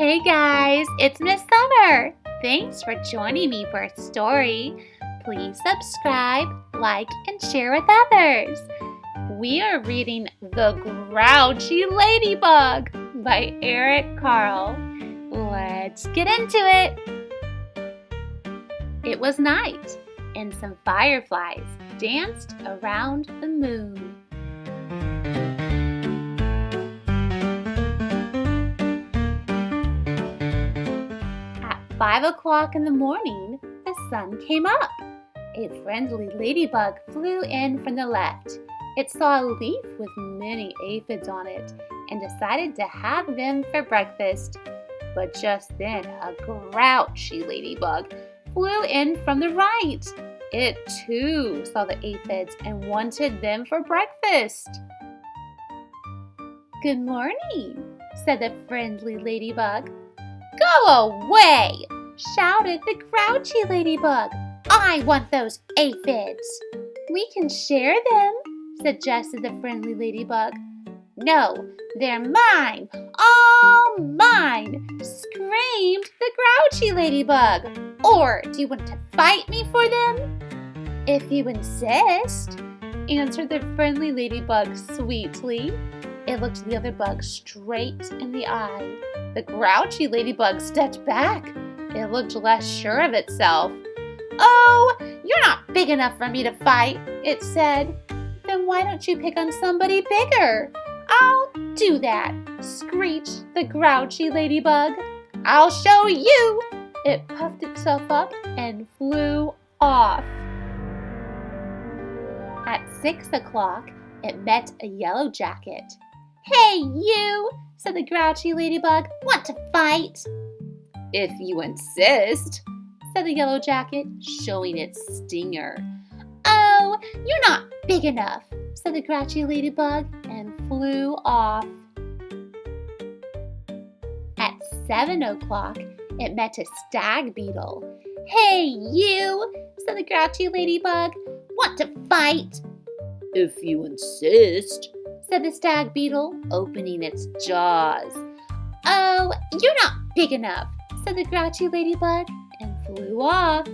Hey guys, it's Miss Summer. Thanks for joining me for a story. Please subscribe, like, and share with others. We are reading The Grouchy Ladybug by Carle. Let's get into it. It was night, and some fireflies danced around the moon. At 5 o'clock in the morning, the sun came up. A friendly ladybug flew in from the left. It saw a leaf with many aphids on it and decided to have them for breakfast. But just then, a grouchy ladybug flew in from the right. It too saw the aphids and wanted them for breakfast. "Good morning," said the friendly ladybug. "Go away!" shouted the grouchy ladybug. "I want those aphids." "We can share them," suggested the friendly ladybug. "No, they're mine, all mine," screamed the grouchy ladybug. "Or do you want to fight me for them?" "If you insist," answered the friendly ladybug sweetly. It looked the other bug straight in the eye. The grouchy ladybug stepped back. It looked less sure of itself. "Oh, you're not big enough for me to fight," it said. "Then why don't you pick on somebody bigger?" "I'll do that," screeched the grouchy ladybug. "I'll show you." It puffed itself up and flew off. At 6 o'clock, it met a yellow jacket. "Hey, you," said the grouchy ladybug. "Want to fight?" "If you insist," said the yellow jacket, showing its stinger. "Oh, you're not big enough," said the grouchy ladybug and flew off. At 7 o'clock, it met a stag beetle. "Hey, you," said the grouchy ladybug. "Want to fight?" "If you insist," said the stag beetle, opening its jaws. "Oh, you're not big enough," said the grouchy ladybug and flew off.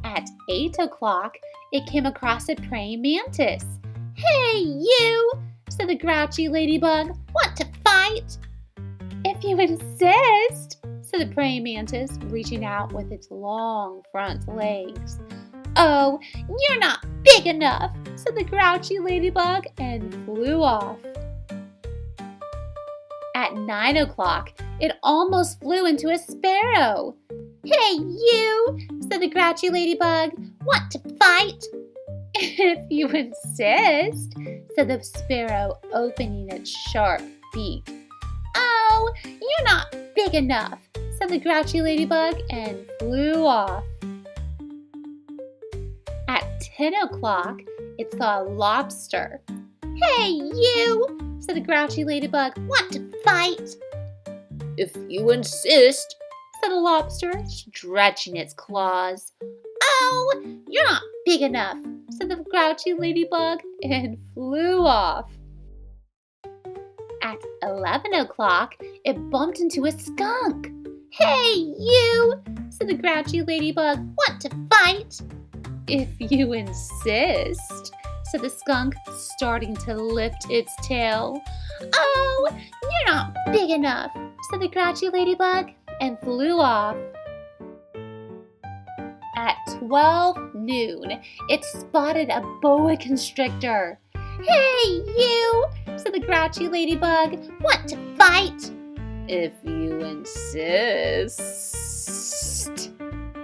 At 8 o'clock, it came across a praying mantis. "Hey, you," said the grouchy ladybug. "Want to fight?" "If you insist," said the praying mantis, reaching out with its long front legs. "Oh, you're not big enough," said the grouchy ladybug and flew off. At 9 o'clock, it almost flew into a sparrow. "Hey, you," said the grouchy ladybug. "Want to fight?" "If you insist," said the sparrow, opening its sharp beak. "Oh, you're not big enough," said the grouchy ladybug and flew off. At 10 o'clock, it saw a lobster. "Hey, you," said the grouchy ladybug. "Want to fight?" "If you insist," said the lobster, stretching its claws. "Oh, you're not big enough," said the grouchy ladybug and flew off. At 11 o'clock, it bumped into a skunk. "Hey, you," said the grouchy ladybug. "Want to fight?" "If you insist," said the skunk, starting to lift its tail. "Oh, you're not big enough," said the grouchy ladybug and flew off. At 12 noon, it spotted a boa constrictor. "Hey, you," said the grouchy ladybug. "Want to fight?" "If you insist,"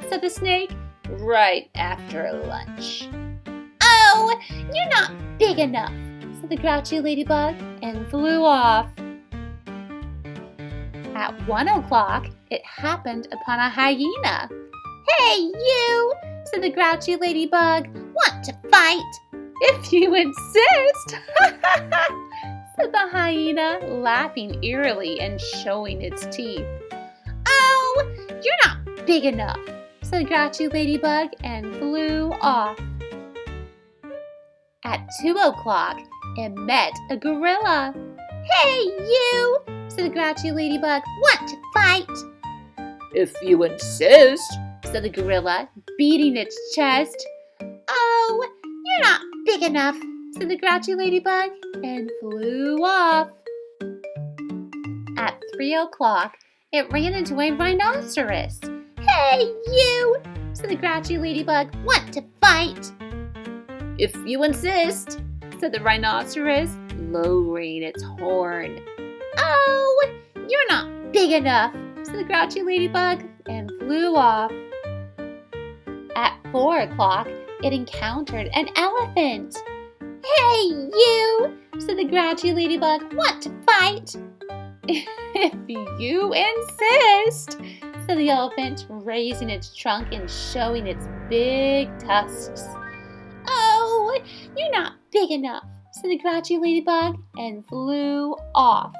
said the snake, "right after lunch." "Oh, you're not big enough," said the grouchy ladybug and flew off. At 1 o'clock, it happened upon a hyena. "Hey, you," said the grouchy ladybug. "Want to fight?" "If you insist," said the hyena, laughing eerily and showing its teeth. "Oh, you're not big enough," said the grouchy ladybug and flew off. At 2 o'clock, it met a gorilla. "Hey, you," said the grouchy ladybug. Want to fight? If you insist, said the gorilla, beating its chest. Oh, you're not big enough, said the grouchy ladybug, and flew off. At 3 o'clock, it ran into a rhinoceros. Hey, you, said the grouchy ladybug. Want to fight? if you insist, said the rhinoceros, lowering its horn. Oh, you're not big enough, said the grouchy ladybug, and flew off. At 4 o'clock, it encountered an elephant. Hey, you, said the grouchy ladybug. Want to fight? If you insist, said the elephant, raising its trunk and showing its big tusks. Oh, you're not big enough, said the grouchy ladybug, and flew off.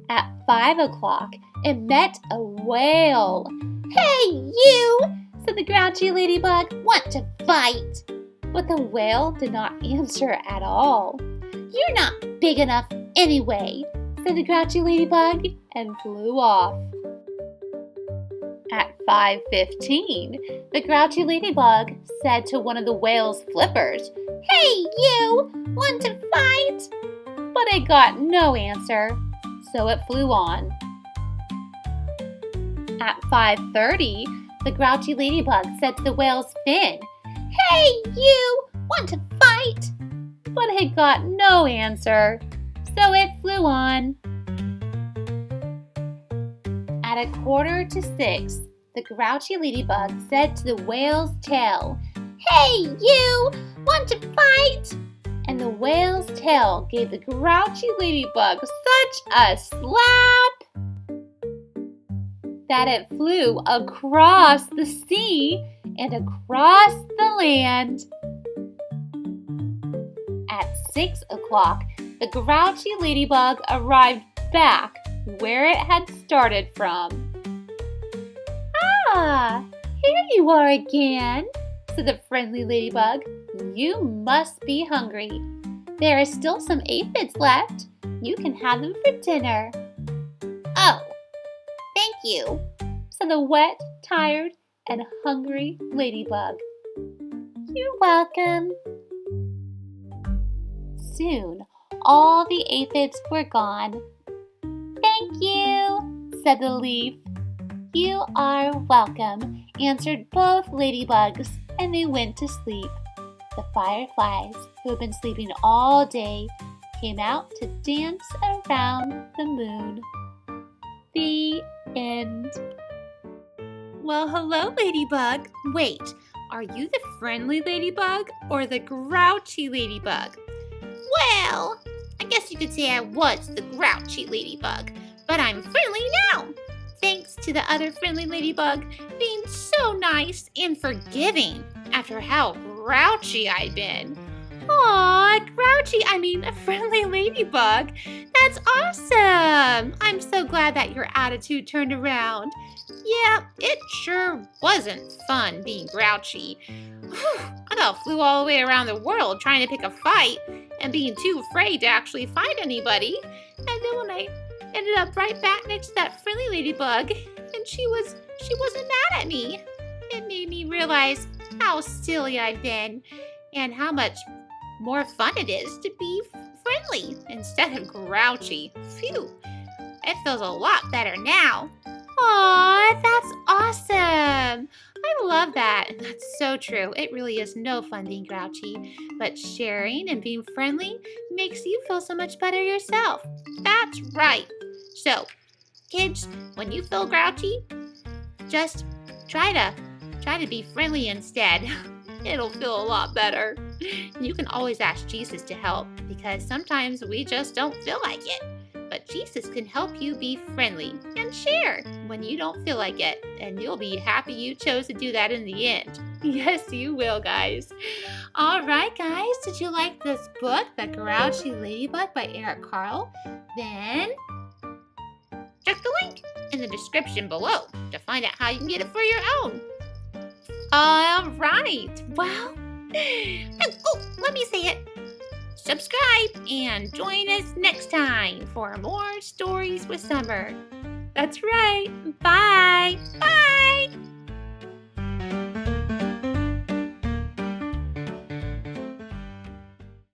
At 5 o'clock, it met a whale. Hey, you, said the grouchy ladybug. Want to fight? But the whale did not answer at all. You're not big enough anyway, said the grouchy ladybug, and flew off. At 5:15, the grouchy ladybug said to one of the whale's flippers, Hey, you, want to fight? But it got no answer, so it flew on. At 5:30, the grouchy ladybug said to the whale's fin, Hey, you, want to fight? But it got no answer, so it flew on. At 5:45, the grouchy ladybug said to the whale's tail, Hey, you, want to fight? And the whale's tail gave the grouchy ladybug such a slap that it flew across the sea and across the land. At 6 o'clock, the grouchy ladybug arrived back where it had started from. Ah, here you are again, said the friendly ladybug. You must be hungry. There are still some aphids left. You can have them for dinner. Oh, thank you, said the wet, tired, and hungry ladybug. You're welcome. Soon, all the aphids were gone. Thank you, said the leaf. You are welcome, answered both ladybugs, and they went to sleep. The fireflies, who had been sleeping all day, came out to dance around the moon. The end. Well, hello, Ladybug. Wait, are you the friendly ladybug or the grouchy ladybug? Well, I guess you could say I was the grouchy ladybug, but I'm friendly now, thanks to the other friendly ladybug being so nice and forgiving after how grouchy I'd been. Aw, a friendly ladybug. That's awesome. I'm so glad that your attitude turned around. Yeah, it sure wasn't fun being grouchy. I about flew all the way around the world trying to pick a fight and being too afraid to actually fight anybody. And then when I ended up right back next to that friendly ladybug, and she wasn't mad at me, it made me realize how silly I've been and how much more fun it is to be friendly instead of grouchy. Phew, it feels a lot better now. Aw, that's awesome. I love that. And that's so true. It really is no fun being grouchy, but sharing and being friendly makes you feel so much better yourself. That's right. So, kids, when you feel grouchy, just try to be friendly instead. It'll feel a lot better. You can always ask Jesus to help because sometimes we just don't feel like it. But Jesus can help you be friendly and share when you don't feel like it. And you'll be happy you chose to do that in the end. Yes, you will, guys. All right, guys. Did you like this book, The Grouchy Ladybug by Carle? Then check the link in the description below to find out how you can get it for your own. All right. Well, let me say it. subscribe and join us next time for more Stories with Summer. That's right. Bye. Bye.